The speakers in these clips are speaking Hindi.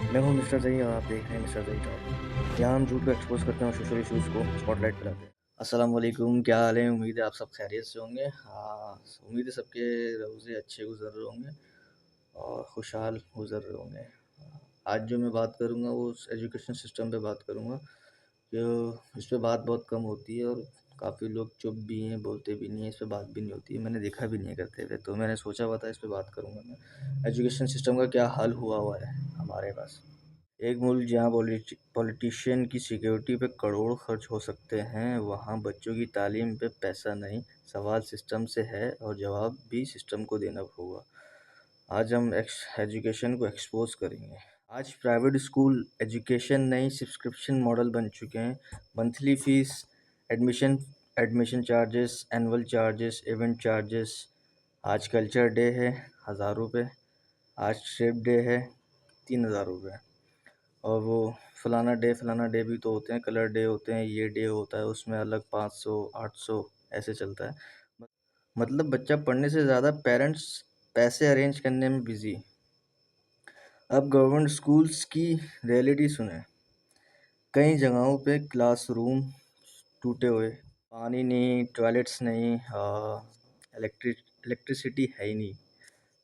मैं हूँ मिस्टर ज़ई और आप देख रहे हैं मिस्टर ज़ई टॉक। यहाँ हम झूठ को एक्सपोज़ करते हैं और सोशल इश्यूज़ को स्पॉटलाइट पे लाते हैं। अस्सलाम वालेकुम, क्या हाल है? उम्मीद है आप सब खैरियत से होंगे। हाँ, उम्मीद है सबके रोज़े अच्छे गुज़र रहे होंगे और खुशहाल गुज़र रहे होंगे। आज जो मैं बात करूँगा वो एजुकेशन सिस्टम पे बात करूँगा। जो इस पे बात बहुत कम होती है और काफ़ी लोग चुप भी हैं, बोलते भी नहीं हैं, इस पे बात भी नहीं होती है। मैंने देखा भी नहीं है करते हुए, तो मैंने सोचा हुआ था इस पे बात करूँगा मैं। एजुकेशन सिस्टम का क्या हाल हुआ है हमारे पास। एक मुल्क जहाँ पॉलिटिशियन की सिक्योरिटी पे करोड़ खर्च हो सकते हैं, वहाँ बच्चों की तालीम पे पैसा नहीं। सवाल सिस्टम से है और जवाब भी सिस्टम को देना होगा। आज हम एजुकेशन को एक्सपोज करेंगे। आज प्राइवेट स्कूल एजुकेशन नई सब्सक्रिप्शन मॉडल बन चुके हैं। Monthly fees, admission admission charges, annual charges, event charges. आज कल्चर डे है, 1000 रुपये। आज शेप डे है, 3000 रुपये। और वो फलाना डे भी तो होते हैं, कलर डे होते हैं, ये डे होता है, उसमें अलग 500 800 ऐसे चलता है। मतलब बच्चा पढ़ने से ज़्यादा पेरेंट्स पैसे अरेंज करने में बिजी। अब गवर्नमेंट स्कूल्स की रियलिटी सुने। कई जगहों पे क्लासरूम टूटे हुए, पानी नहीं, टॉयलेट्स नहीं, इलेक्ट्रिसिटी है ही नहीं,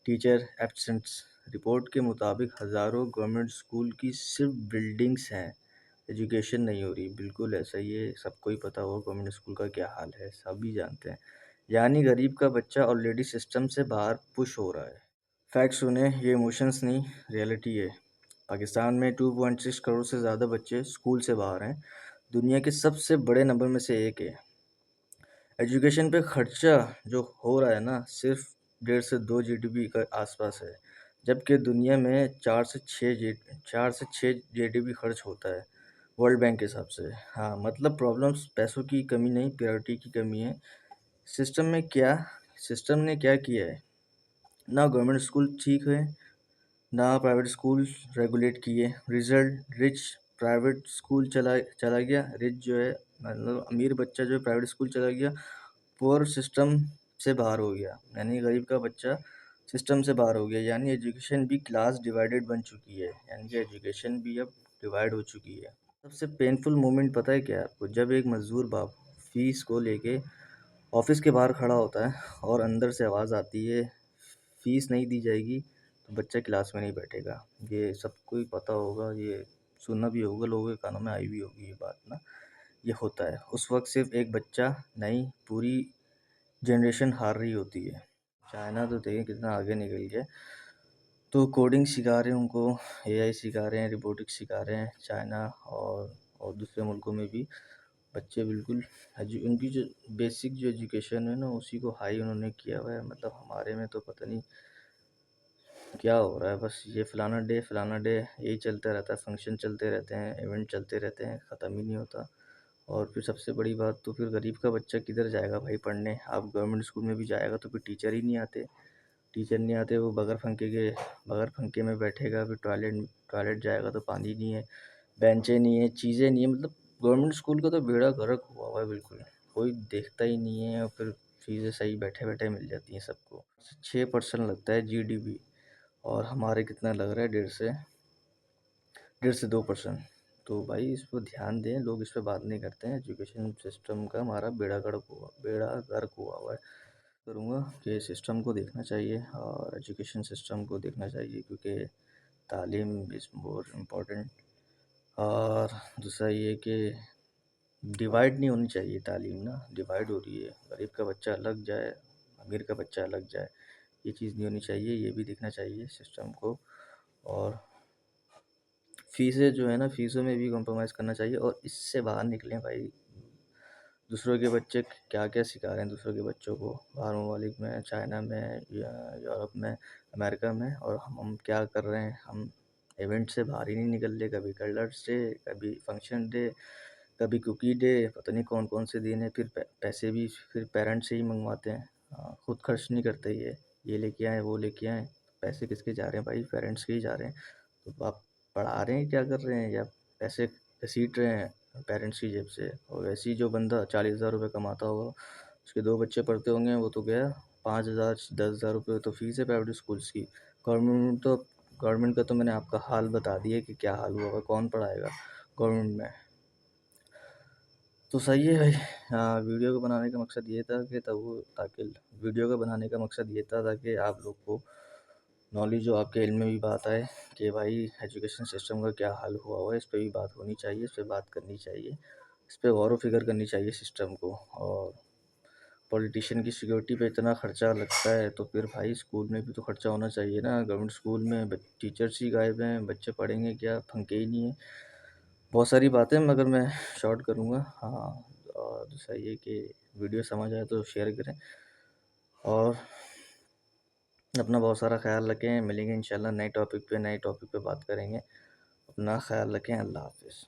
टीचर एब्सेंट्स। रिपोर्ट के मुताबिक हज़ारों गवर्नमेंट स्कूल की सिर्फ बिल्डिंग्स हैं, एजुकेशन नहीं हो रही। बिल्कुल ऐसा ही है, सबको ही पता होगा गवर्नमेंट स्कूल का क्या हाल है, सभी जानते हैं। यानी गरीब का बच्चा ऑलरेडी सिस्टम से बाहर पुश हो रहा है। फैक्ट सुने, ये इमोशंस नहीं, रियलिटी है। पाकिस्तान में 2.6 करोड़ से ज़्यादा बच्चे स्कूल से बाहर हैं, दुनिया के सबसे बड़े नंबर में से एक है। एजुकेशन पे खर्चा जो हो रहा है ना, सिर्फ 1.5 से 2 जीडीपी के आसपास है, जबकि दुनिया में 4 से 6 जीडीपी खर्च होता है वर्ल्ड बैंक के हिसाब से। हाँ, मतलब प्रॉब्लम्स पैसों की कमी नहीं, प्रायोरिटी की कमी है। सिस्टम में क्या सिस्टम ने क्या किया है? ना गवर्नमेंट स्कूल ठीक है, ना प्राइवेट स्कूल रेगुलेट किए। रिजल्ट, रिच प्राइवेट स्कूल चला चला गया, रिच जो है मतलब अमीर बच्चा जो है प्राइवेट स्कूल चला गया, पुअर सिस्टम से बाहर हो गया, यानी गरीब का बच्चा सिस्टम से बाहर हो गया। यानी एजुकेशन भी क्लास डिवाइडेड बन चुकी है, यानी कि एजुकेशन भी अब डिवाइड हो चुकी है। सबसे पेनफुल मोमेंट पता है क्या है आपको? जब एक मजदूर बाप फीस को लेके ऑफिस के बाहर खड़ा होता है और अंदर से आवाज़ आती है, फीस नहीं दी जाएगी तो बच्चा क्लास में नहीं बैठेगा। ये सबको ही पता होगा, ये सुना भी होगा, लोगों के कानों में आई भी होगी ये बात ना। ये होता है, उस वक्त सिर्फ एक बच्चा नहीं, पूरी जनरेशन हार रही होती है। चाइना तो देखिए कितना आगे निकल गया, तो कोडिंग सिखा रहे हैं उनको, एआई सिखा रहे हैं, रोबोटिक्स सिखा रहे हैं चाइना और दूसरे मुल्कों में भी। बच्चे बिल्कुल उनकी जो बेसिक जो एजुकेशन है ना, उसी को हाई उन्होंने किया हुआ है। मतलब हमारे में तो पता नहीं क्या हो रहा है, बस ये फलाना डे यही चलता रहता है, फंक्शन चलते रहते हैं, इवेंट चलते रहते हैं, ख़त्म ही नहीं होता। और फिर सबसे बड़ी बात, तो फिर गरीब का बच्चा किधर जाएगा भाई पढ़ने? आप गवर्नमेंट स्कूल में भी जाएगा तो फिर टीचर ही नहीं आते। टीचर नहीं आते, वो बगैर पंखे में बैठेगा, फिर टॉयलेट जाएगा तो पानी नहीं है, बेंचें नहीं है, चीज़ें नहीं है। मतलब गवर्नमेंट स्कूल का तो बेड़ा गर्क हुआ है बिल्कुल, कोई देखता ही नहीं है। और फिर चीज़ें सही बैठे बैठे मिल जाती हैं सबको। 6% लगता है जीडीपी, और हमारे कितना लग रहा है? 1.5 से 2%। तो भाई इस पर ध्यान दें, लोग इस पर बात नहीं करते हैं। एजुकेशन सिस्टम का हमारा बेड़ा गर्क हुआ है। करूँगा कि सिस्टम को देखना चाहिए और एजुकेशन सिस्टम को देखना चाहिए, क्योंकि तालीम इज़ मोर इम्पोर्टेंट। और दूसरा ये कि डिवाइड नहीं होनी चाहिए तालीम ना, डिवाइड हो रही है। गरीब का बच्चा अलग जाए, अमीर का बच्चा अलग जाए, ये चीज़ नहीं होनी चाहिए। ये भी देखना चाहिए सिस्टम को। और फ़ीसें जो है ना, फ़ीसों में भी कॉम्प्रोमाइज़ करना चाहिए और इससे बाहर निकलें भाई। दूसरों के बच्चे क्या क्या सिखा रहे हैं दूसरों के बच्चों को, बाहर ममालिक में, चाइना में या यूरोप में, अमेरिका में, और हम क्या कर रहे हैं? हम इवेंट से बाहर ही नहीं निकल रहे। कभी कलर्स डे, कभी फंक्शन डे, कभी कुकी डे, पता नहीं कौन कौन से दिन है। फिर पैसे भी फिर पेरेंट्स से ही मंगवाते हैं। खुद खर्च नहीं करते, ये लेके आए, वो लेके आए। पैसे किसके जा रहे हैं भाई? पेरेंट्स के ही जा रहे हैं। तो आप पढ़ा रहे हैं, क्या कर रहे हैं? या पैसे घसीट रहे हैं पेरेंट्स की जेब से? और वैसे ही जो बंदा 40,000 रुपये कमाता होगा, उसके 2 बच्चे पढ़ते होंगे, वो तो गया 5,000 10,000 रुपये तो फीस है प्राइवेट स्कूल्स की। गवर्नमेंट तो गवर्नमेंट का तो मैंने आपका हाल बता दिया कि क्या हाल हुआ होगा, कौन पढ़ाएगा गवर्नमेंट में। तो सही है भाई। वीडियो को बनाने का मकसद ये था कि ताकि वीडियो का बनाने का मकसद ये था ताकि आप लोग को नॉलेज हो, आपके इल्म में भी बात आए कि भाई एजुकेशन सिस्टम का क्या हाल हुआ हुआ है। इस पे भी बात होनी चाहिए, इस पे बात करनी चाहिए, इस पे गौर व फिक्र करनी चाहिए सिस्टम को। और पॉलिटिशियन की सिक्योरिटी पे इतना खर्चा लगता है तो फिर भाई स्कूल में भी तो खर्चा होना चाहिए ना। गवर्नमेंट स्कूल में टीचर्स ही गायब हैं, बच्चे पढ़ेंगे क्या, फंके ही नहीं है। बहुत सारी बातें मगर मैं शॉर्ट करूँगा। हाँ, और दूसरा ये कि वीडियो समझ आए तो शेयर करें और अपना बहुत सारा ख्याल रखें। मिलेंगे इंशाल्लाह नए टॉपिक पे बात करेंगे। अपना ख्याल रखें। अल्लाह हाफ़िज़।